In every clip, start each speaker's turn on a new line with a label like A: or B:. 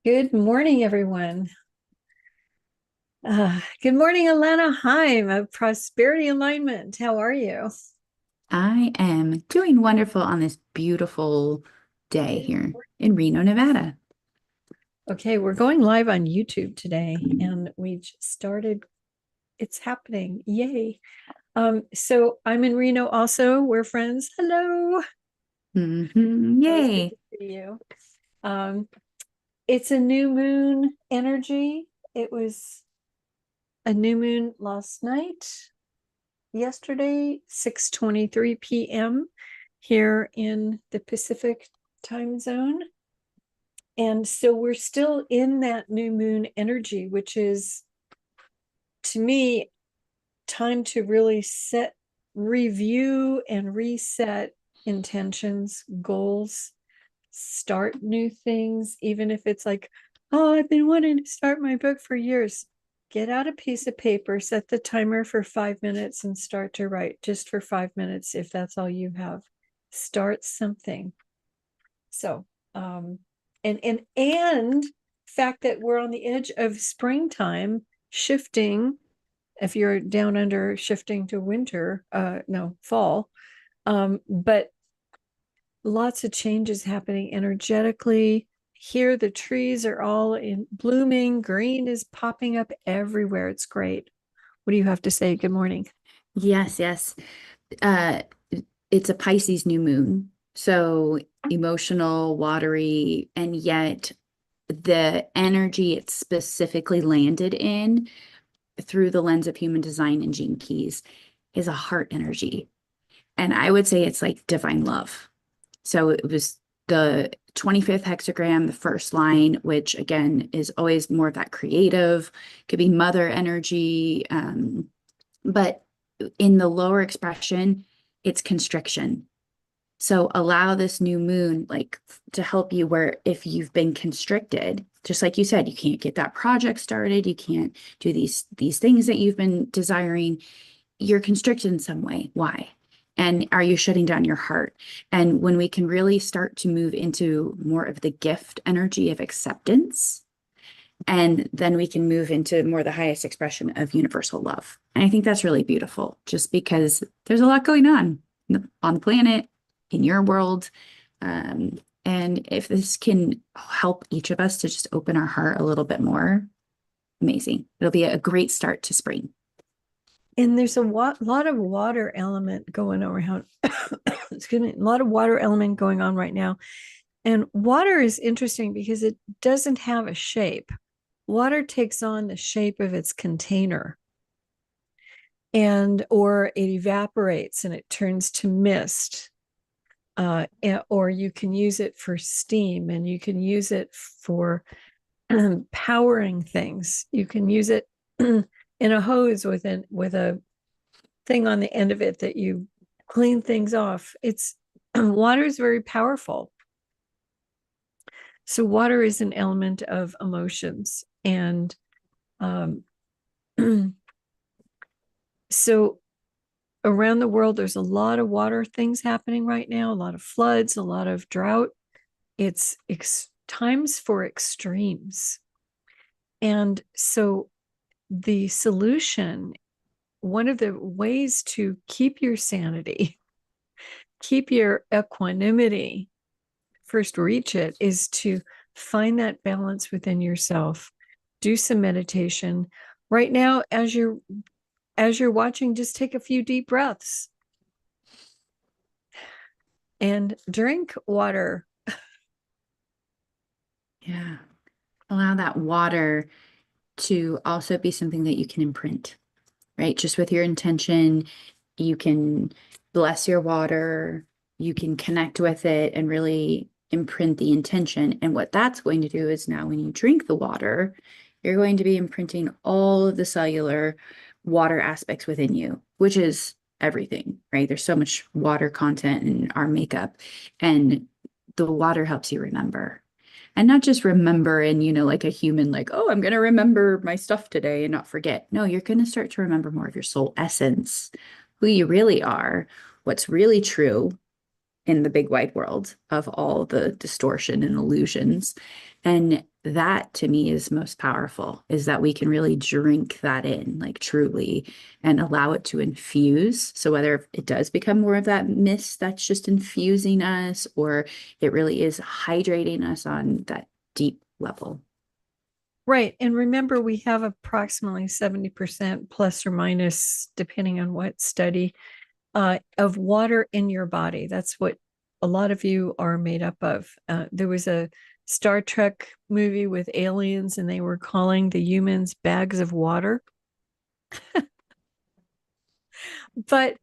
A: Good morning, everyone. Good morning, Alana Heim of Prosperity Alignment. How are you?
B: I am doing wonderful on this beautiful day here in Reno, Nevada.
A: Okay, we're going live on YouTube today, and we just started. It's happening. Yay. So I'm in Reno also. We're friends. Hello. Always good
B: Yay.
A: to see you. Um, it's a new moon energy. It was a new moon last night, yesterday, 6:23 p.m. here in the Pacific time zone. And so we're still in that new moon energy, which is to me time to really review and reset intentions, goals, start new things, even if it's like, oh, I've been wanting to start my book for years. Get out a piece of paper, set the timer for 5 minutes, and start to write just for 5 minutes if that's all you have. Start something. So, and fact that we're on the edge of springtime, shifting. If you're down under, shifting to winter, no, fall. But lots of changes happening energetically. Here, the trees are all in blooming. Green is popping up everywhere. It's great. What do you have to say? Good morning.
B: Yes, yes. Uh, it's a Pisces new moon. So emotional, watery, and yet the energy it's specifically landed in through the lens of human design and gene keys is a heart energy. And I would say it's like divine love. So it was the 25th hexagram, the first line, which again is always more of that creative, could be mother energy. But in the lower expression, it's constriction. So allow this new moon like to help you where if you've been constricted, just like you said, you can't get that project started, you can't do these things that you've been desiring, you're constricted in some way. Why? And are you shutting down your heart? And when we can really start to move into more of the gift energy of acceptance, and then we can move into more the highest expression of universal love. And I think that's really beautiful, just because there's a lot going on the planet, in your world. And if this can help each of us to just open our heart a little bit more, amazing. It'll be a great start to spring.
A: And there's a lot of water element going around. Excuse me, a lot of water element going on right now. And water is interesting because it doesn't have a shape. Water takes on the shape of its container, and or it evaporates and it turns to mist. Or you can use it for steam, and you can use it for powering things. You can use it in a hose with a thing on the end of it that you clean things off. It's water is very powerful. So water is an element of emotions, and um, so around the world, there's a lot of water things happening right now. A lot of floods, a lot of drought. It's times for extremes, and so the solution, one of the ways to keep your sanity, keep your equanimity, first reach it, is to find that balance within yourself. Do some meditation. Right now, as you're watching, just take a few deep breaths and drink water.
B: Yeah. Allow that water to also be something that you can imprint, right? Just with your intention, you can bless your water, you can connect with it and really imprint the intention. And what that's going to do is now when you drink the water, you're going to be imprinting all of the cellular water aspects within you, which is everything, right? There's so much water content in our makeup, and the water helps you remember. And not just remember in, like a human, like, oh, I'm going to remember my stuff today and not forget. No, you're going to start to remember more of your soul essence, who you really are, what's really true, in the big wide world of all the distortion and illusions. And that to me is most powerful, is that we can really drink that in, like truly, and allow it to infuse. So whether it does become more of that mist that's just infusing us, or it really is hydrating us on that deep level.
A: Right. And remember, we have approximately 70% plus or minus, depending on what study, of water in your body. That's what a lot of you are made up of. There was a Star Trek movie with aliens, and they were calling the humans bags of water. But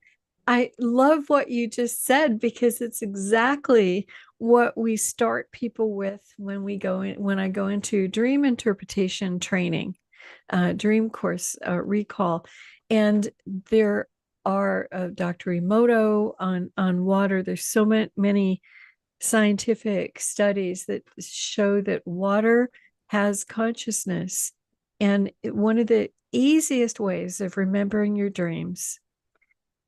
A: I love what you just said, because it's exactly what we start people with when we go in, when I go into dream interpretation training, dream course, recall. And there are Dr. Emoto on water. There's so many scientific studies that show that water has consciousness. And one of the easiest ways of remembering your dreams,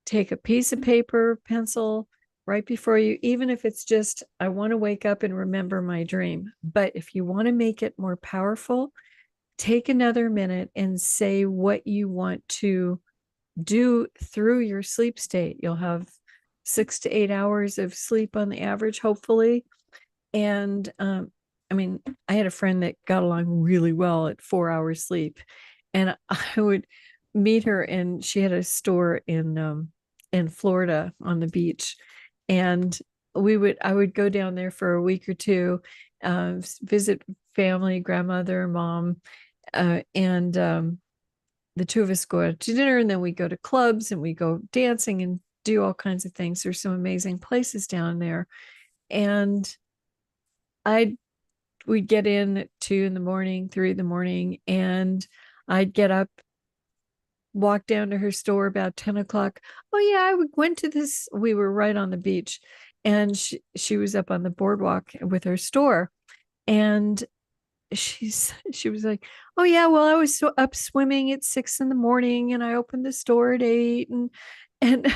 A: take a piece of paper, pencil, right before you, even if it's just, I want to wake up and remember my dream. But if you want to make it more powerful, take another minute and say what you want to do through your sleep state. You'll have 6 to 8 hours of sleep on the average, hopefully. And I mean, I had a friend that got along really well at 4 hours sleep, and I would meet her, and she had a store in Florida on the beach, and I would go down there for a week or two, visit family, grandmother, mom, and the two of us go out to dinner, and then we go to clubs and we go dancing and do all kinds of things. There's some amazing places down there, and I we'd get in at 2 in the morning, 3 in the morning, and I'd get up, walk down to her store about 10 o'clock. Oh yeah, I went to this. We were right on the beach, and she was up on the boardwalk with her store, and she was like, oh yeah, well, I was so up swimming at 6 in the morning, and I opened the store at 8, and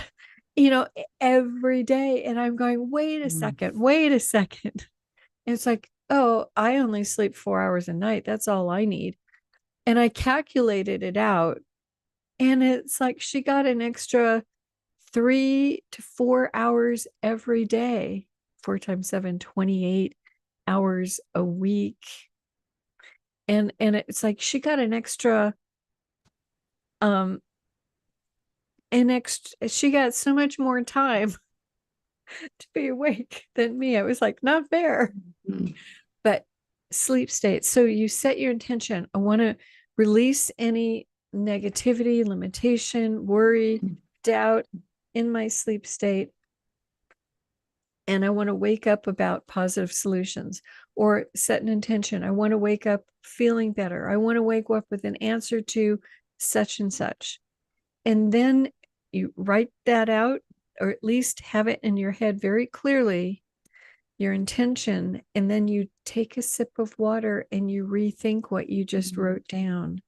A: you know, every day. And I'm going, wait a
B: Mm.
A: second, wait a second. And it's like, oh, I only sleep 4 hours a night. That's all I need. And I calculated it out. And it's like she got an extra 3 to 4 hours every day, 4 times 7, 28 hours a week. And it's like she got um she got so much more time to be awake than me. I was like, not fair.
B: Mm.
A: But sleep state. So you set your intention. I want to release any negativity, limitation, worry, doubt in my sleep state. And I want to wake up about positive solutions, or set an intention. I want to wake up feeling better. I want to wake up with an answer to such and such. And then you write that out, or at least have it in your head very clearly, your intention, and then you take a sip of water and you rethink what you just wrote down.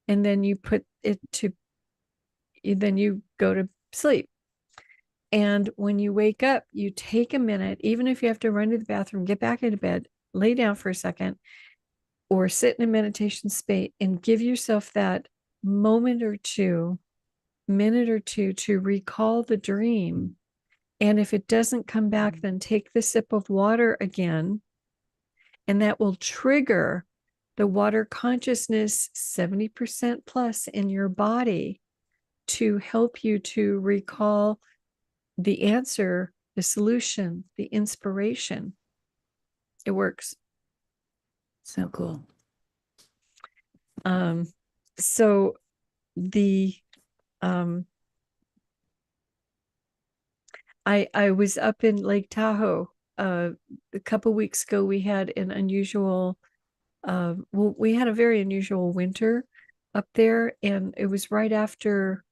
A: And then you put it to, then you go to sleep. And when you wake up, you take a minute, even if you have to run to the bathroom, get back into bed, lay down for a second, or sit in a meditation state, and give yourself that moment or two, minute or two, to recall the dream. And if it doesn't come back, then take the sip of water again, and that will trigger the water consciousness 70% plus in your body to help you to recall the answer, the solution, the inspiration. It works.
B: So cool.
A: So the I was up in Lake Tahoe a couple weeks ago. We had an unusual well, we had a very unusual winter up there, and it was right after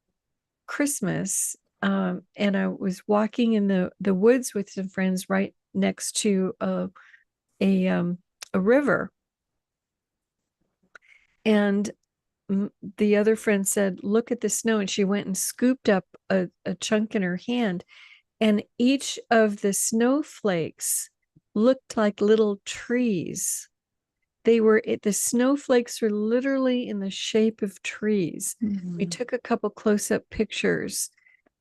A: Christmas. And I was walking in the woods with some friends right next to a a river. And the other friend said, look at the snow. And she went and scooped up a chunk in her hand. and each of the snowflakes looked like little trees. The snowflakes were literally in the shape of trees. We
B: Mhm.
A: took a couple close-up pictures,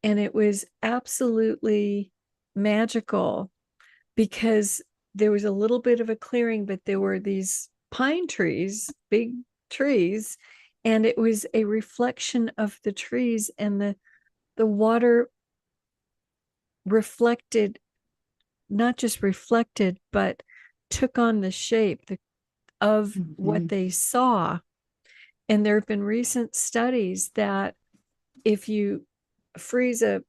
A: and it was absolutely magical because there was a little bit of a clearing, but there were these pine trees, big trees, and it was a reflection of the trees, and the water reflected, not just reflected, but took on the shape of what
B: Mhm.
A: they saw. And there have been recent studies that if you freeze a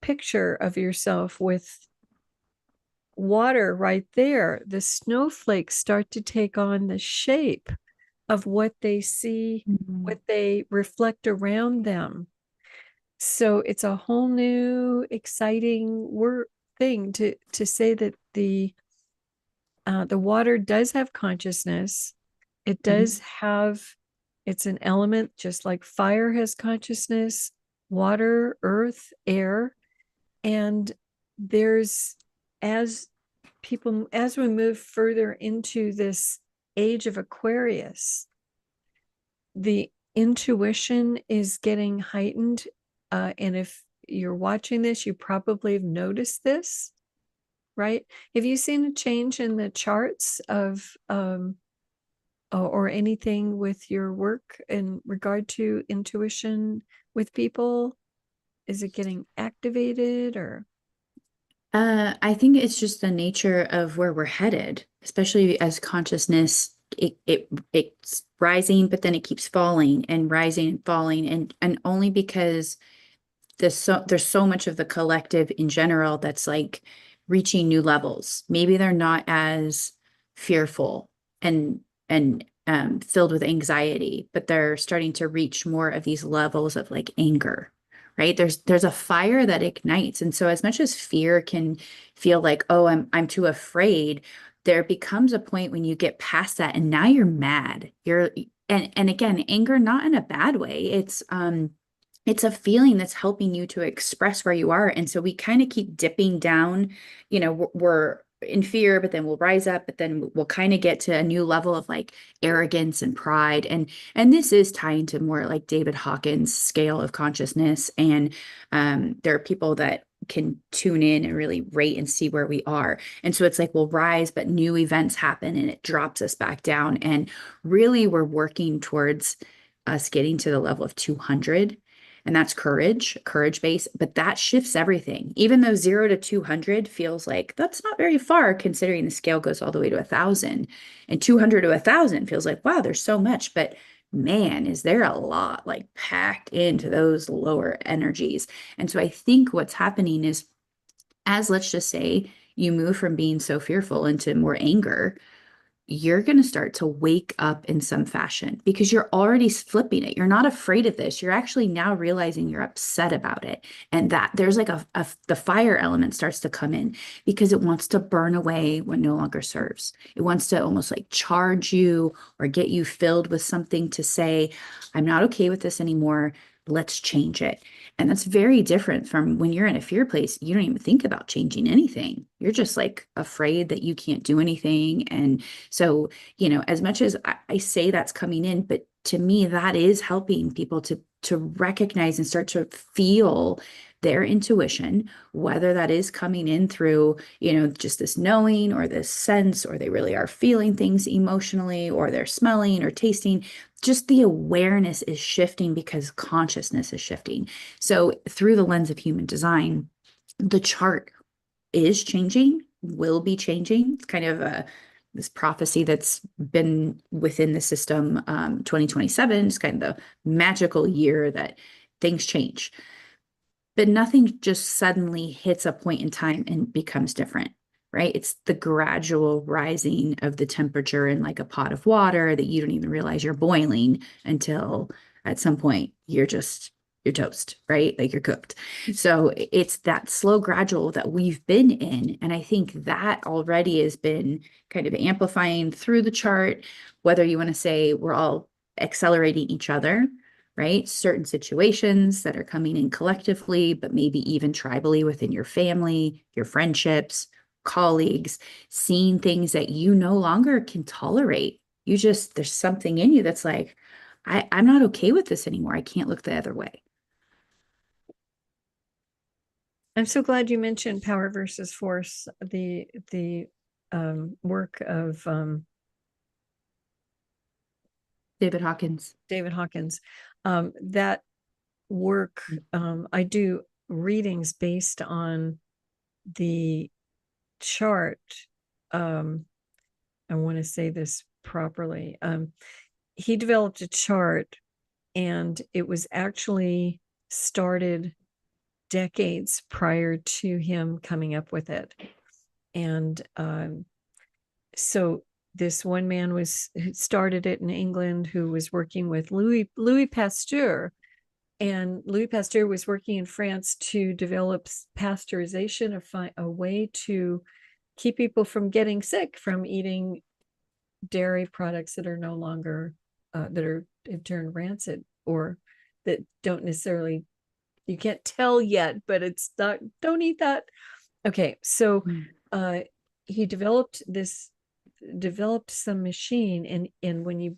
A: picture of yourself with water right there, the snowflakes start to take on the shape of what they see,
B: Mhm.
A: what they reflect around them. So it's a whole new exciting thing to say that the water does have consciousness. It does
B: Mhm.
A: have, it's an element just like fire has consciousness, water, earth, air. And there's, as as we move further into this age of Aquarius, the intuition is getting heightened. And if you're watching this, you probably have noticed this, right? Have you seen a change in the charts of or anything with your work in regard to intuition with people? Is it getting activated or?
B: I think it's just the nature of where we're headed, especially as consciousness, it's rising, but then it keeps falling and rising and falling, and only because there's so much of the collective in general that's like reaching new levels. Maybe they're not as fearful and filled with anxiety, but they're starting to reach more of these levels of like anger, right? There's a fire that ignites. And so as much as fear can feel like, oh, I'm too afraid, there becomes a point when you get past that and now you're mad. And again, anger not in a bad way. It's a feeling that's helping you to express where you are. And so we kind of keep dipping down, we're in fear, but then we'll rise up, but then we'll kind of get to a new level of like arrogance and pride. And this is tying to more like David Hawkins' scale of consciousness. And there are people that can tune in and really rate and see where we are. And so it's like we'll rise, but new events happen and it drops us back down. And really, we're working towards us getting to the level of 200, and that's courage based, but that shifts everything. Even though 0 to 200 feels like that's not very far, considering the scale goes all the way to 1,000, and 200 to 1,000 feels like, wow, there's so much. But man, is there a lot like packed into those lower energies. And so I think what's happening is, as let's just say you move from being so fearful into more anger, you're going to start to wake up in some fashion because you're already flipping it. You're not afraid of this. You're actually now realizing you're upset about it. And that there's like the fire element starts to come in because it wants to burn away what no longer serves. It wants to almost like charge you or get you filled with something to say, I'm not okay with this anymore. Let's change it. And that's very different from when you're in a fear place. You don't even think about changing anything. You're just like afraid that you can't do anything. And so, as much as I say that's coming in, but to me, that is helping people to recognize and start to feel their intuition, whether that is coming in through, just this knowing or this sense, or they really are feeling things emotionally, or they're smelling or tasting. Just the awareness is shifting because consciousness is shifting. So through the lens of human design, the chart is changing, will be changing. It's kind of this prophecy that's been within the system. 2027 is kind of the magical year that things change, but nothing just suddenly hits a point in time and becomes different, right? It's the gradual rising of the temperature in like a pot of water that you don't even realize you're boiling until at some point you're toast, right? Like you're cooked. So it's that slow gradual that we've been in. And I think that already has been kind of amplifying through the chart, whether you want to say we're all accelerating each other, right? Certain situations that are coming in collectively, but maybe even tribally within your family, your friendships, colleagues, seeing things that you no longer can tolerate. There's something in you that's like, I'm not okay with this anymore. I can't look the other way.
A: I'm so glad you mentioned Power versus Force, the work of
B: David Hawkins.
A: David Hawkins. That work, I do readings based on the chart. I want to say this properly. He developed a chart, and it was actually started decades prior to him coming up with it. And so this one man started it in England, who was working with Louis Pasteur, and Louis Pasteur was working in France to develop pasteurization, a way to keep people from getting sick from eating dairy products that are no longer have turned rancid, or that don't necessarily, you can't tell yet, but it's not, don't eat that. Okay, so uh he developed some machine, and when you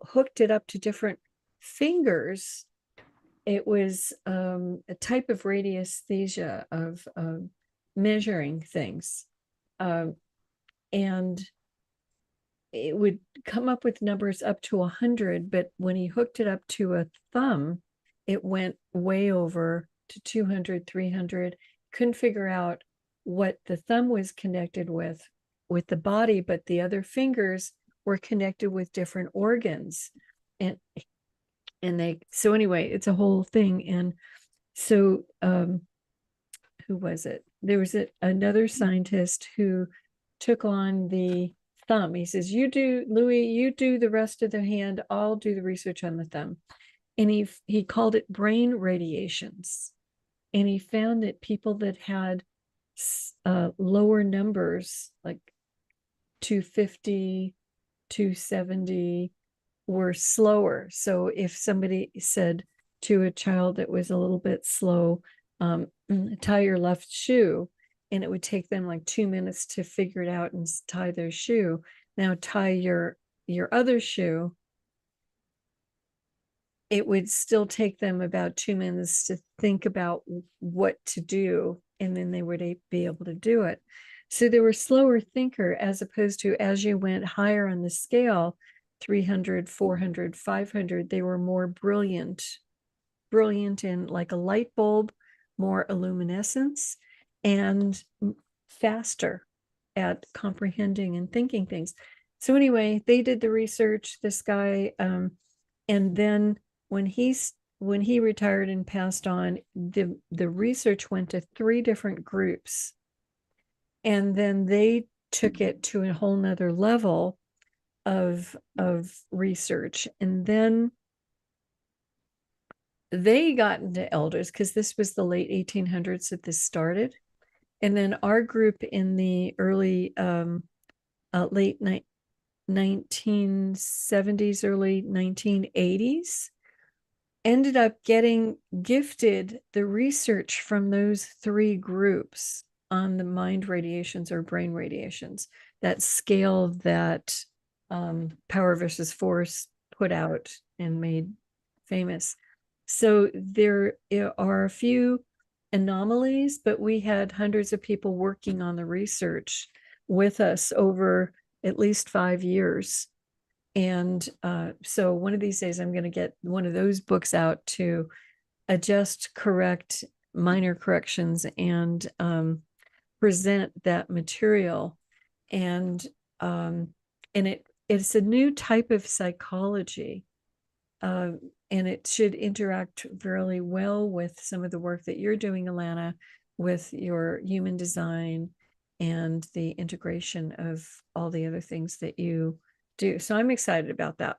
A: hooked it up to different fingers, it was a type of radiesthesia of measuring things, um, and it would come up with numbers up to 100, but when he hooked it up to a thumb, it went way over to 200, 300. Couldn't figure out what the thumb was connected with the body, but the other fingers were connected with different organs. And so anyway, it's a whole thing. And so who was it? There was another scientist who took on the thumb. He says, "You do, Louis, you do the rest of the hand. I'll do the research on the thumb." And he called it brain radiations. And he found that people that had lower numbers, like 250, 270, were slower. So if somebody said to a child that was a little bit slow, tie your left shoe, and it would take them like 2 minutes to figure it out and tie their shoe. Now tie your other shoe. It would still take them about 2 minutes to think about what to do, and then they would be able to do it. So they were slower thinker, as opposed to, as you went higher on the scale, 300, 400, 500, they were more brilliant in, like a light bulb, more luminescence, and faster at comprehending and thinking things. So anyway, they did the research, this guy, and then when he retired and passed on, the research went to 3 different groups, and then they took it to a whole nother level of research. And then they got into elders, because this was the late 1800s that this started. And then our group in the early late 1970s, early 1980s, ended up getting gifted the research from those 3 groups on the mind radiations or brain radiations, that scale that Power versus Force put out and made famous. So there are a few anomalies, but we had hundreds of people working on the research with us over at least 5 years. And so one of these days, I'm going to get one of those books out to adjust, correct minor corrections, and present that material. And it's a new type of psychology, and it should interact really well with some of the work that you're doing, Alana, with your human design and the integration of all the other things that you do. So I'm excited about that.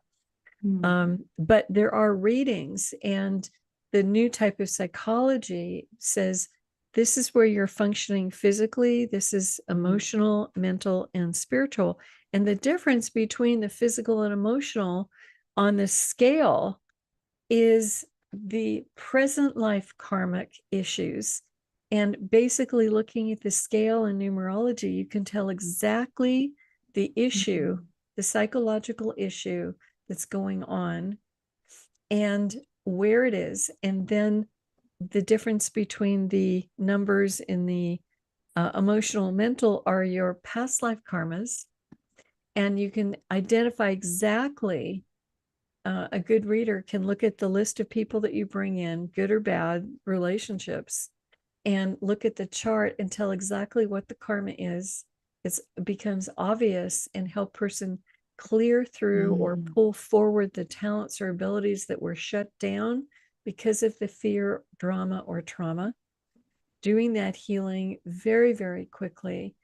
A: But there are readings, and the new type of psychology says this is where you're functioning physically, this is emotional, mental, and spiritual. And the difference between the physical and emotional on the scale is the present life karmic issues. And basically, looking at the scale in numerology, you can tell exactly the issue, the psychological issue that's going on, and where it is. And then the difference between the numbers in the emotional and mental are your past life karmas. And you can identify exactly, a good reader can look at the list of people that you bring in, good or bad relationships, and look at the chart and tell exactly what the karma is. It becomes obvious and help person clear through or pull forward the talents or abilities that were shut down because of the fear, drama, or trauma. Doing that healing very, very quickly.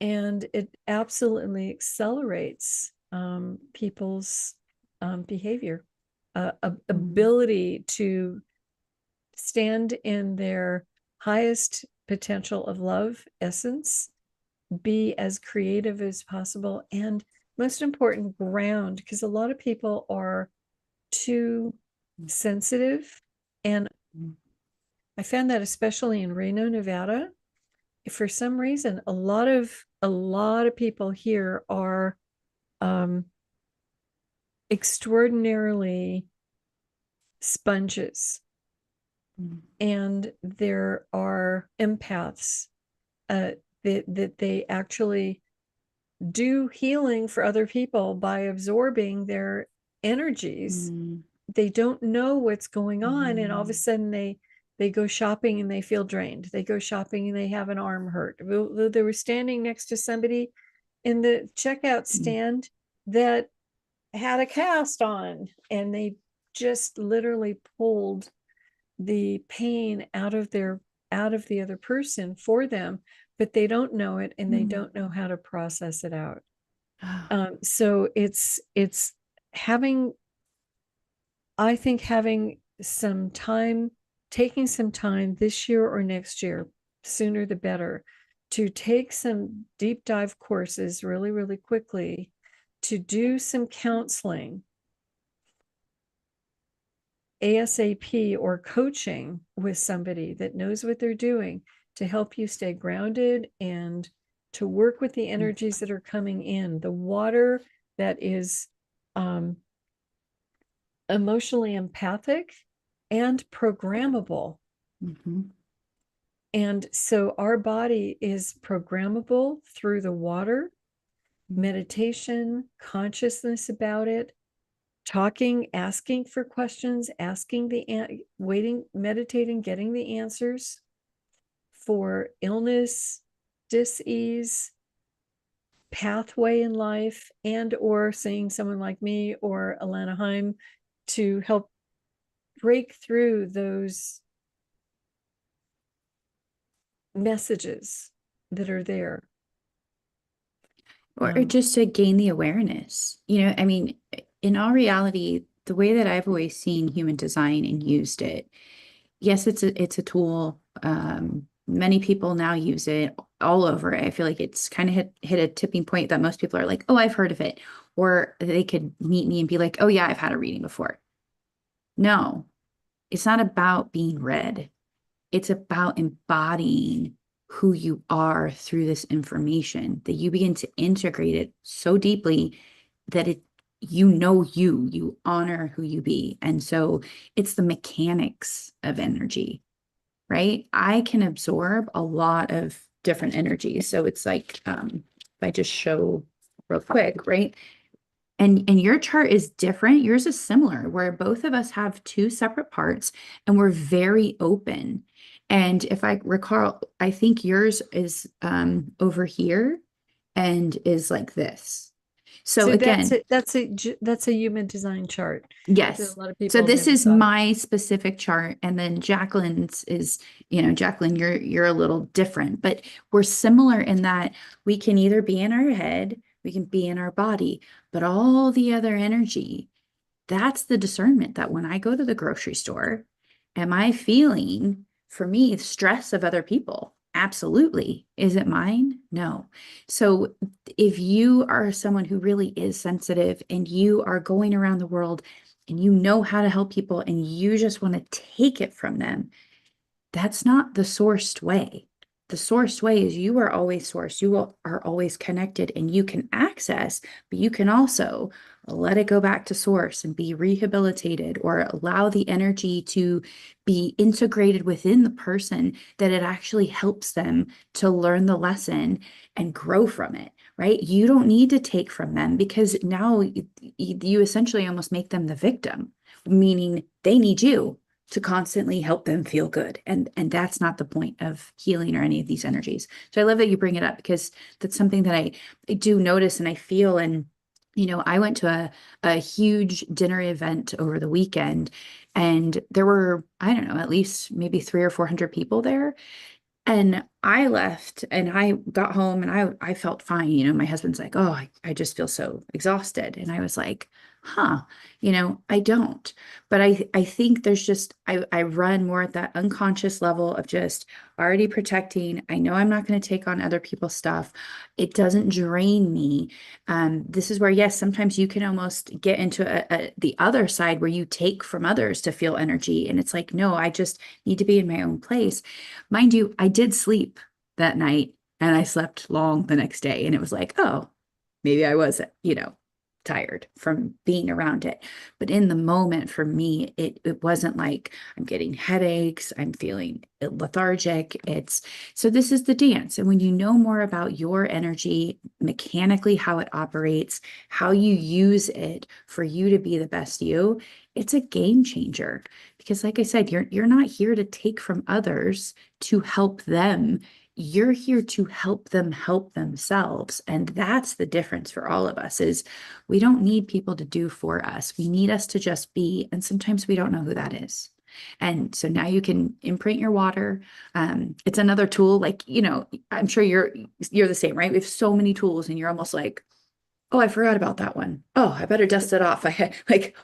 A: And it absolutely accelerates people's behavior, ability to stand in their highest potential of love, essence, be as creative as possible, and most important, ground, because a lot of people are too sensitive. And I found that especially in Reno, Nevada, for some reason, a lot of people here are extraordinarily sponges, and there are empaths, that they actually do healing for other people by absorbing their energies. They don't know what's going on, and all of a sudden they go shopping and they feel drained. They go shopping and they have an arm hurt. They were standing next to somebody in the checkout stand that had a cast on, and they just literally pulled the pain out of the other person for them, but they don't know it, and they don't know how to process it out. So it's having, I think, having some time, taking some time this year or next year, sooner the better, to take some deep dive courses really, really quickly, to do some counseling ASAP, or coaching with somebody that knows what they're doing to help you stay grounded and to work with the energies that are coming in. The water that is emotionally empathic and programmable. And so our body is programmable through the water, meditation, consciousness about it, talking, asking for questions, waiting, meditating, getting the answers for illness, dis-ease, pathway in life, and or seeing someone like me or Alana Heim to help break through those messages that are there.
B: Or just to gain the awareness. I mean, in all reality, the way that I've always seen human design and used it, yes, it's a tool. Many people now use it all over. I feel like it's kind of hit a tipping point that most people are like, oh, I've heard of it. Or they could meet me and be like, oh yeah, I've had a reading before. No, it's not about being read. It's about embodying who you are through this information, that you begin to integrate it so deeply that you honor who you be. And so it's the mechanics of energy, right? I can absorb a lot of different energies. So it's like, if I just show real quick, right? And your chart is different. Yours is similar, where both of us have two separate parts and we're very open. And if I recall, I think yours is over here and is like this. So again,
A: that's a human design chart.
B: yes.
A: A lot of
B: So
A: people
B: this
A: never
B: is
A: thought.
B: my specific chart, and then JacQueline's is, JacQueline, you're a little different, but we're similar in that we can either be in our head, we can be in our body, but all the other energy, that's the discernment that when I go to the grocery store, am I feeling, for me, stress of other people? Absolutely. Is it mine? No. So if you are someone who really is sensitive and you are going around the world and you know how to help people and you just want to take it from them, that's not the sourced way. The sourced way is you are always sourced, are always connected, and you can access, but you can also let it go back to source and be rehabilitated, or allow the energy to be integrated within the person, that it actually helps them to learn the lesson and grow from it, right? You don't need to take from them, because now you essentially almost make them the victim, meaning they need you to constantly help them feel good. And that's not the point of healing or any of these energies. So I love that you bring it up, because that's something that I do notice and I feel. And, I went to a huge dinner event over the weekend, and there were, I don't know, at least maybe 300 or 400 people there. And I left and I got home and I felt fine. My husband's like, oh, I just feel so exhausted. And I was like, huh, I don't. But I think there's just, I run more at that unconscious level of just already protecting. I know I'm not going to take on other people's stuff. It doesn't drain me. This is where, yes, sometimes you can almost get into the other side where you take from others to feel energy. And it's like, no, I just need to be in my own place. Mind you, I did sleep that night and I slept long the next day. And it was like, oh, maybe I was, tired from being around it. But in the moment for me, it wasn't like I'm getting headaches, I'm feeling lethargic. So this is the dance. And when you know more about your energy, mechanically, how it operates, how you use it for you to be the best you, it's a game changer. Because like I said, you're not here to take from others to help them. You're here to help themselves. And that's the difference for all of us, is we don't need people to do for us. We need us to just be. And sometimes we don't know who that is. And so now you can imprint your water. It's another tool. Like, I'm sure you're the same, right? We have so many tools and you're almost like, oh, I forgot about that one. Oh, I better dust it off.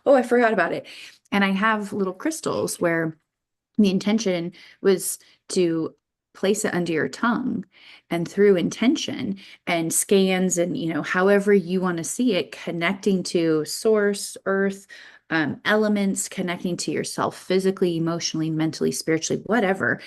B: Oh, I forgot about it. And I have little crystals where the intention was to place it under your tongue, and through intention and scans and, however you want to see it, connecting to source, earth, elements, connecting to yourself physically, emotionally, mentally, spiritually, whatever,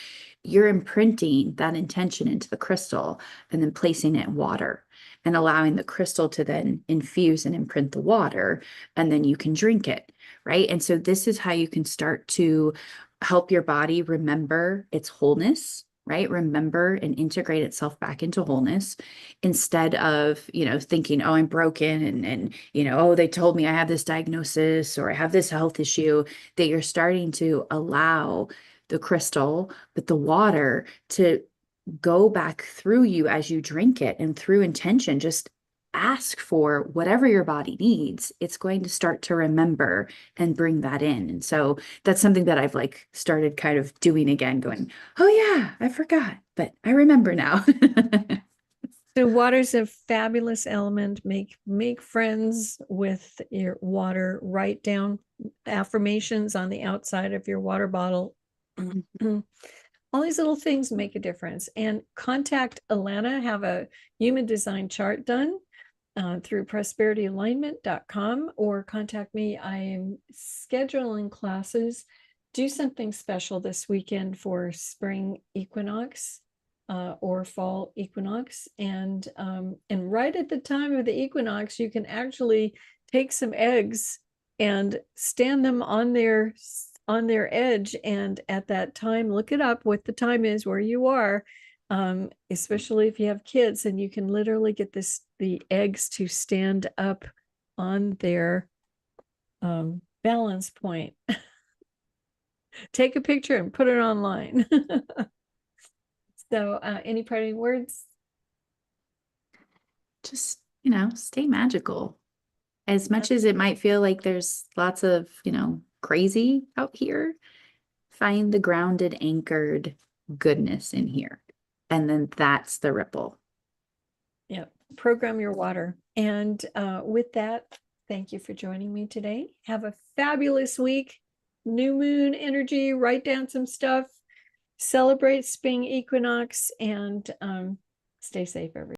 B: you're imprinting that intention into the crystal and then placing it in water and allowing the crystal to then infuse and imprint the water, and then you can drink it. Right. And so this is how you can start to help your body remember its wholeness, right? Remember and integrate itself back into wholeness, instead of, thinking, oh, I'm broken, and, oh, they told me I have this diagnosis or I have this health issue, that you're starting to allow the crystal, but the water, to go back through you as you drink it, and through intention, just ask for whatever your body needs. It's going to start to remember and bring that in. And so that's something that I've started kind of doing again, going, oh yeah, I forgot, but I remember now.
A: So water's a fabulous element. Make friends with your water. Write down affirmations on the outside of your water bottle. All these little things make a difference. And contact Alana, have a human design chart done through prosperityalignment.com, or contact me. I am scheduling classes. Do something special this weekend for spring equinox or fall equinox. And right at the time of the equinox, you can actually take some eggs and stand them on their edge, and at that time look it up what the time is where you are, especially if you have kids, and you can literally get the eggs to stand up on their balance point. Take a picture and put it online. So any parting words?
B: Just, stay magical. As much as it might feel like there's lots of, crazy out here, find the grounded, anchored goodness in here. And then that's the ripple.
A: Yeah, program your water. And with that, thank you for joining me today. Have a fabulous week. New moon energy, write down some stuff, celebrate spring equinox, and stay safe, everyone.